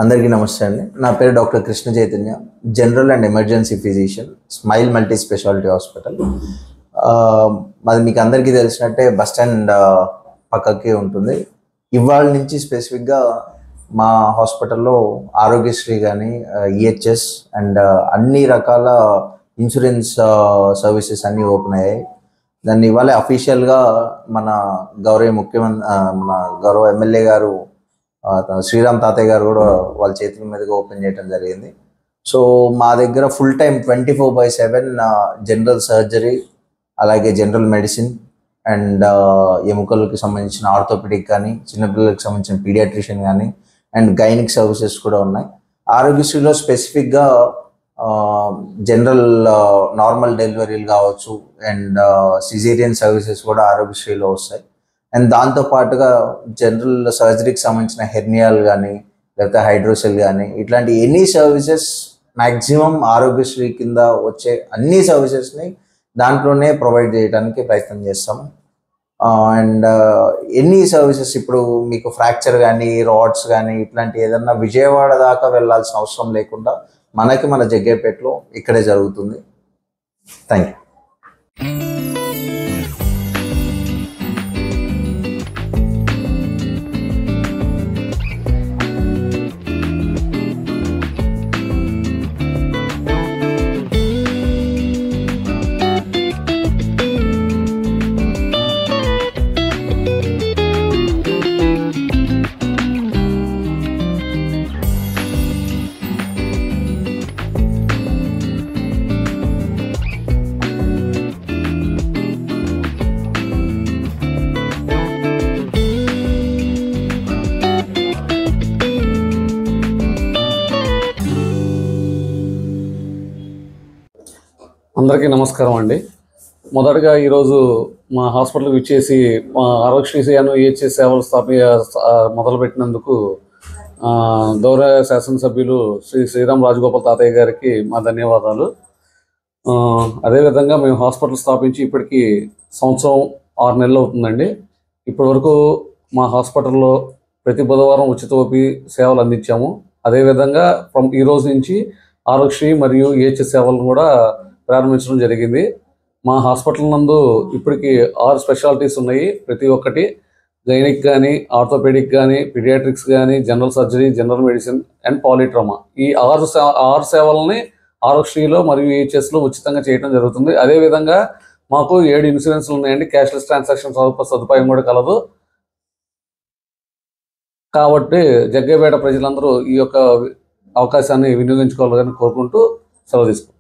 అందరికీ నమస్తే అండి. నా పేరు doctor Krishna Chaitanya, general and emergency physician, smile multi speciality hospital. మాది మీకు అందరికీ తెలిసినట్టే బస్ స్టాండ్ పక్కకి ఉంటుంది. ఇవాళ నుంచి స్పెసిఫిక్గా మా హాస్పిటల్లో ఆరోగ్యశ్రీ కానీ ఈహెచ్ఎస్ అండ్ అన్ని రకాల ఇన్సూరెన్స్ సర్వీసెస్ అన్నీ ఓపెన్ అయ్యాయి. దాన్ని ఇవాళ అఫీషియల్గా మన గౌరవ ఎమ్మెల్యే గారు శ్రీరామ్ తాతయ్య గారు కూడా వాళ్ళ చేతుల మీదుగా ఓపెన్ చేయడం జరిగింది. సో మా దగ్గర ఫుల్ టైం 24/7 జనరల్ సర్జరీ, అలాగే జనరల్ మెడిసిన్ అండ్ ఎముకలకి సంబంధించిన ఆర్థోపెడిక్ కానీ, చిన్నపిల్లలకి సంబంధించిన పీడియాట్రిషియన్ కానీ అండ్ గైనిక్ సర్వీసెస్ కూడా ఉన్నాయి. ఆరోగ్యశ్రీలో స్పెసిఫిక్గా జనరల్ నార్మల్ డెలివరీలు కావచ్చు అండ్ సిజేరియన్ సర్వీసెస్ కూడా ఆరోగ్యశ్రీలో వస్తాయి. అండ్ దాంతోపాటుగా జనరల్ సర్జరీకి సంబంధించిన హెర్నియాలు కానీ లేకపోతే హైడ్రోసెల్ కానీ ఇట్లాంటి ఎనీ సర్వీసెస్ మ్యాక్సిమం ఆరోగ్యశ్రీ కింద వచ్చే అన్ని సర్వీసెస్ని దాంట్లోనే ప్రొవైడ్ చేయడానికి ప్రయత్నం చేస్తాం. అండ్ ఎన్ని సర్వీసెస్ ఇప్పుడు మీకు ఫ్రాక్చర్ కానీ రాడ్స్ కానీ ఇట్లాంటి ఏదన్నా విజయవాడ దాకా వెళ్ళాల్సిన అవసరం లేకుండా మన జగ్గయ్యపేటలో ఇక్కడే జరుగుతుంది. Thank you. అందరికీ నమస్కారం అండి. మొదటగా ఈరోజు మా హాస్పిటల్కి విచ్చేసి మా ఆరోగ్యశ్రీను ఈహెచ్ఎస్ సేవలు మొదలుపెట్టినందుకు గౌరవ శాసనసభ్యులు శ్రీరామ్ రాజగోపాల్ తాతయ్య గారికి మా ధన్యవాదాలు. అదేవిధంగా మేము హాస్పిటల్ స్థాపించి ఇప్పటికీ 1 సంవత్సరం 6 నెలలు అవుతుందండి. ఇప్పటి వరకు మా హాస్పిటల్లో ప్రతి బుధవారం ఉచిత ఓపీ సేవలు అందించాము. అదేవిధంగా ఈ రోజు నుంచి ఆరోగ్యశ్రీ మరియు ఈహెచ్ఎస్ సేవలను కూడా ప్రారంభించడం జరిగింది. మా హాస్పిటల్ నందు ఇప్పటికి 6 స్పెషాలిటీస్ ఉన్నాయి. ప్రతి ఒక్కటి గైనిక్ కానీ, ఆర్థోపెడిక్ కానీ, పీడియాట్రిక్స్ కానీ, general surgery, general medicine and polytrauma, ఈ 6 సేవలని ఆరోగ్యశ్రీలో మరియు ఈహెచ్ఎస్లో ఉచితంగా చేయడం జరుగుతుంది. అదేవిధంగా మాకు 7 ఇన్సూరెన్స్లు ఉన్నాయండి. క్యాష్లెస్ ట్రాన్సాక్షన్ సదుపాయం కూడా కలదు. కాబట్టి జగ్గయ్యపేట ప్రజలందరూ ఈ యొక్క అవకాశాన్ని వినియోగించుకోవాలని కోరుకుంటూ సెలవు తీసుకుంటాం.